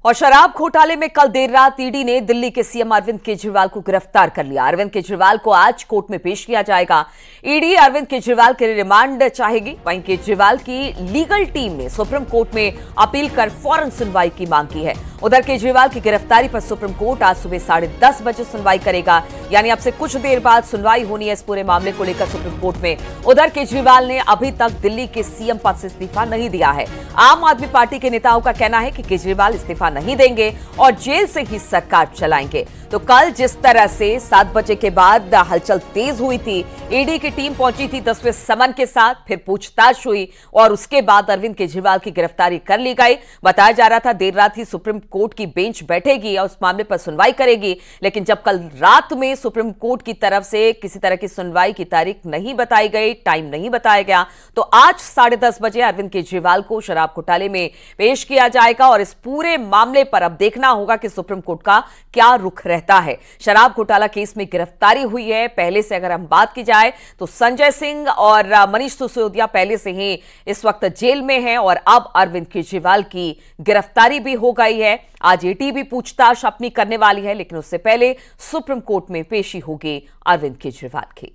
और शराब घोटाले में कल देर रात ईडी ने दिल्ली के सीएम अरविंद केजरीवाल को गिरफ्तार कर लिया। अरविंद केजरीवाल को आज कोर्ट में पेश किया जाएगा। ईडी अरविंद केजरीवाल के लिए रिमांड चाहेगी। वहीं केजरीवाल की लीगल टीम ने सुप्रीम कोर्ट में अपील कर फौरन सुनवाई की मांग की है। उधर केजरीवाल की गिरफ्तारी पर सुप्रीम कोर्ट आज सुबह 10:30 बजे सुनवाई करेगा, यानी अब से कुछ देर बाद सुनवाई होनी है इस पूरे मामले को लेकर सुप्रीम कोर्ट में। उधर केजरीवाल ने अभी तक दिल्ली के सीएम पद से इस्तीफा नहीं दिया है। आम आदमी पार्टी के नेताओं का कहना है कि केजरीवाल इस्तीफा नहीं देंगे और जेल से ही सरकार चलाएंगे। तो कल जिस तरह से 7 बजे के बाद हलचल तेज हुई थी, ईडी की टीम पहुंची थी 10वें समन के साथ, फिर पूछताछ हुई और उसके बाद अरविंद केजरीवाल की गिरफ्तारी कर ली गई। बताया जा रहा था देर रात ही सुप्रीम कोर्ट की बेंच बैठेगी और उस मामले पर सुनवाई करेगी, लेकिन जब कल रात में सुप्रीम कोर्ट की तरफ से किसी तरह की सुनवाई की तारीख नहीं बताई गई, टाइम नहीं बताया गया, तो आज 10:30 बजे अरविंद केजरीवाल को शराब घोटाले में पेश किया जाएगा और इस पूरे मामले पर अब देखना होगा कि सुप्रीम कोर्ट का क्या रुख रहता है। शराब घोटाला केस में गिरफ्तारी हुई है। पहले से अगर हम बात की जाए तो संजय सिंह और मनीष सिसोदिया पहले से ही इस वक्त जेल में हैं और अब अरविंद केजरीवाल की गिरफ्तारी भी हो गई है। आज ईडी भी पूछताछ अपनी करने वाली है, लेकिन उससे पहले सुप्रीम कोर्ट में पेशी होगी अरविंद केजरीवाल की।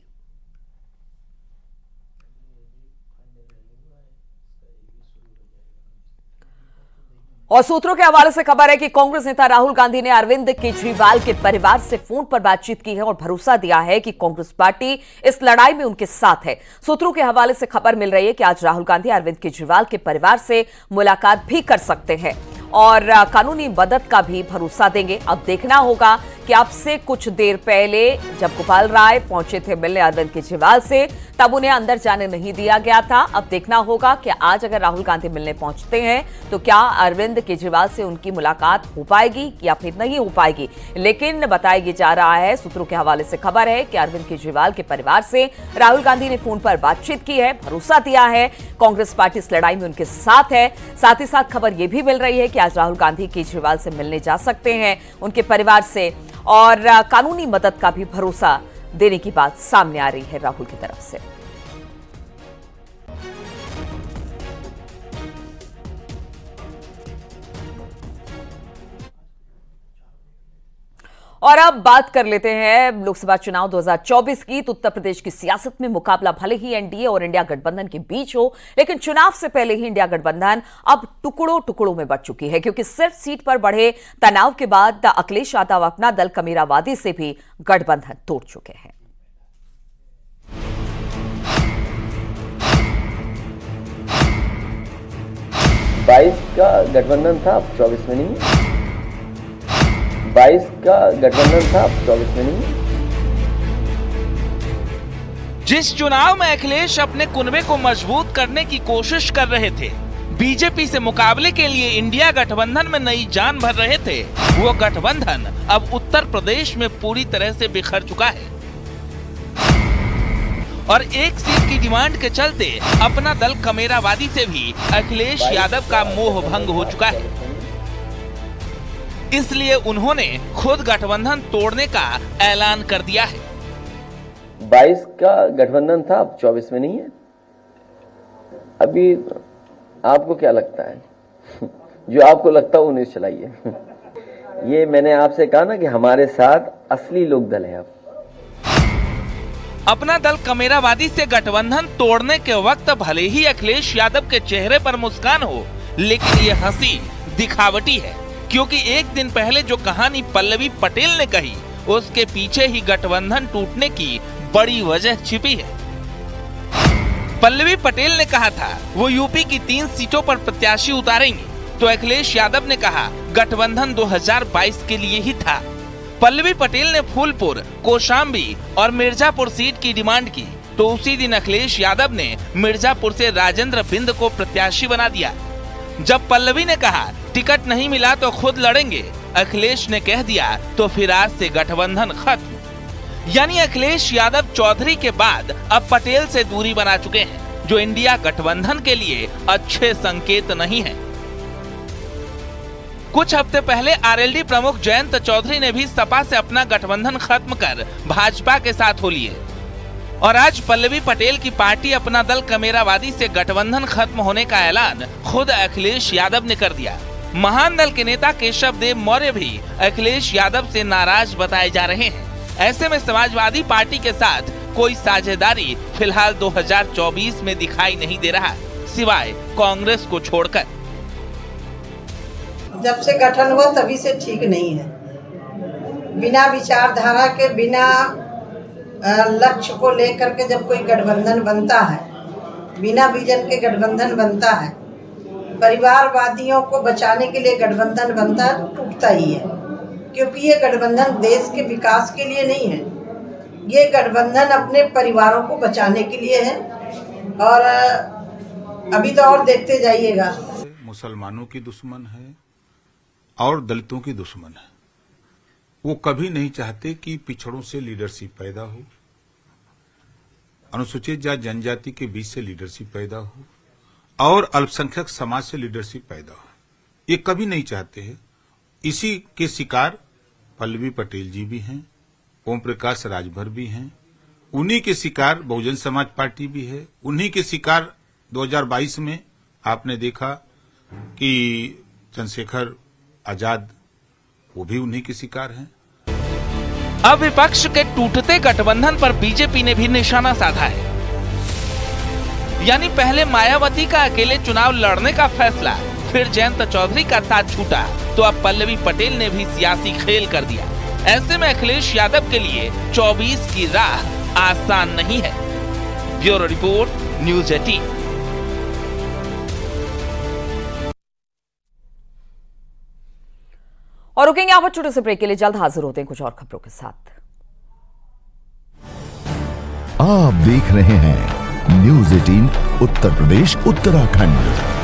और सूत्रों के हवाले से खबर है कि कांग्रेस नेता राहुल गांधी ने अरविंद केजरीवाल के परिवार से फोन पर बातचीत की है और भरोसा दिया है कि कांग्रेस पार्टी इस लड़ाई में उनके साथ है। सूत्रों के हवाले से खबर मिल रही है कि आज राहुल गांधी अरविंद केजरीवाल के परिवार से मुलाकात भी कर सकते हैं और कानूनी मदद का भी भरोसा देंगे। अब देखना होगा कि अब से कुछ देर पहले जब गोपाल राय पहुंचे थे मिलने अरविंद केजरीवाल से, तब उन्हें अंदर जाने नहीं दिया गया था। अब देखना होगा कि आज अगर राहुल गांधी मिलने पहुंचते हैं तो क्या अरविंद केजरीवाल से उनकी मुलाकात हो पाएगी या फिर नहीं हो पाएगी। लेकिन बताया जा रहा है, सूत्रों के हवाले से खबर है कि अरविंद केजरीवाल के परिवार से राहुल गांधी ने फोन पर बातचीत की है, भरोसा दिया है। कांग्रेस पार्टी इस लड़ाई में उनके साथ है। साथ ही साथ खबर यह भी मिल रही है कि आज राहुल गांधी केजरीवाल से मिलने जा सकते हैं उनके परिवार से और कानूनी मदद का भी भरोसा देने की बात सामने आ रही है राहुल की तरफ से। और अब बात कर लेते हैं लोकसभा चुनाव 2024 की। तो उत्तर प्रदेश की सियासत में मुकाबला भले ही एनडीए और इंडिया गठबंधन के बीच हो, लेकिन चुनाव से पहले ही इंडिया गठबंधन अब टुकड़ों टुकड़ों में बंट चुकी है, क्योंकि सिर्फ सीट पर बढ़े तनाव के बाद अखिलेश यादव अपना दल कमेरावादी से भी गठबंधन तोड़ चुके हैं। बाईस का गठबंधन था, अब 24 में नहीं। 22 का गठबंधन था, 24 में नहीं। जिस चुनाव में अखिलेश अपने कुनबे को मजबूत करने की कोशिश कर रहे थे, बीजेपी से मुकाबले के लिए इंडिया गठबंधन में नई जान भर रहे थे, वो गठबंधन अब उत्तर प्रदेश में पूरी तरह से बिखर चुका है और एक सीट की डिमांड के चलते अपना दल कमेरावादी से भी अखिलेश यादव का मोह भंग हो चुका है। इसलिए उन्होंने खुद गठबंधन तोड़ने का ऐलान कर दिया है। 22 का गठबंधन था, अब 24 में नहीं है। अभी आपको क्या लगता है? जो आपको लगता है वो न्यूज़ चलाइए। ये मैंने आपसे कहा ना कि हमारे साथ असली लोक दल है। अपना दल कमेरावादी से गठबंधन तोड़ने के वक्त भले ही अखिलेश यादव के चेहरे पर मुस्कान हो, लेकिन ये हंसी दिखावटी है, क्योंकि एक दिन पहले जो कहानी पल्लवी पटेल ने कही, उसके पीछे ही गठबंधन टूटने की बड़ी वजह छिपी है। पल्लवी पटेल ने कहा था वो यूपी की 3 सीटों पर प्रत्याशी उतारेंगे, तो अखिलेश यादव ने कहा गठबंधन 2022 के लिए ही था। पल्लवी पटेल ने फूलपुर, कौशाम्बी और मिर्जापुर सीट की डिमांड की, तो उसी दिन अखिलेश यादव ने मिर्जापुर से राजेंद्र बिंद को प्रत्याशी बना दिया। जब पल्लवी ने कहा टिकट नहीं मिला तो खुद लड़ेंगे, अखिलेश ने कह दिया तो फिर आज से गठबंधन खत्म। यानी अखिलेश यादव चौधरी के बाद अब पटेल से दूरी बना चुके हैं, जो इंडिया गठबंधन के लिए अच्छे संकेत नहीं है। कुछ हफ्ते पहले आरएलडी प्रमुख जयंत चौधरी ने भी सपा से अपना गठबंधन खत्म कर भाजपा के साथ हो लिए और आज पल्लवी पटेल की पार्टी अपना दल कमेरावादी से गठबंधन खत्म होने का ऐलान खुद अखिलेश यादव ने कर दिया। महान दल के नेता केशव देव मौर्य भी अखिलेश यादव से नाराज बताए जा रहे हैं। ऐसे में समाजवादी पार्टी के साथ कोई साझेदारी फिलहाल 2024 में दिखाई नहीं दे रहा, सिवाय कांग्रेस को छोड़कर। जब से गठन हुआ तभी से ठीक नहीं है। बिना विचारधारा के, बिना लक्ष्य को लेकर के जब कोई गठबंधन बनता है, बिना विजन के गठबंधन बनता है, परिवारवादियों को बचाने के लिए गठबंधन बनता है, तो टूटता ही है। क्योंकि ये गठबंधन देश के विकास के लिए नहीं है, ये गठबंधन अपने परिवारों को बचाने के लिए है। और अभी तो और देखते जाइएगा। मुसलमानों की दुश्मन है और दलितों की दुश्मन है। वो कभी नहीं चाहते कि पिछड़ों से लीडरशिप पैदा हो, अनुसूचित जाति जनजाति के बीच से लीडरशिप पैदा हो और अल्पसंख्यक समाज से लीडरशिप पैदा हो। ये कभी नहीं चाहते हैं। इसी के शिकार पल्लवी पटेल जी भी हैं, ओम प्रकाश राजभर भी हैं, उन्हीं के शिकार बहुजन समाज पार्टी भी है, उन्हीं के शिकार 2022 में आपने देखा कि चंद्रशेखर आजाद, वो भी उन्हीं के शिकार हैं। अब विपक्ष के टूटते गठबंधन पर बीजेपी ने भी निशाना साधा है। यानी पहले मायावती का अकेले चुनाव लड़ने का फैसला, फिर जयंत चौधरी का साथ छूटा, तो अब पल्लवी पटेल ने भी सियासी खेल कर दिया। ऐसे में अखिलेश यादव के लिए 24 की राह आसान नहीं है। Bureau report, news 18। और रुकेंगे यहाँ पर छोटे से ब्रेक के लिए, जल्द हाजिर होते हैं कुछ और खबरों के साथ। आप देख रहे हैं न्यूज़ 18 उत्तर प्रदेश उत्तराखंड।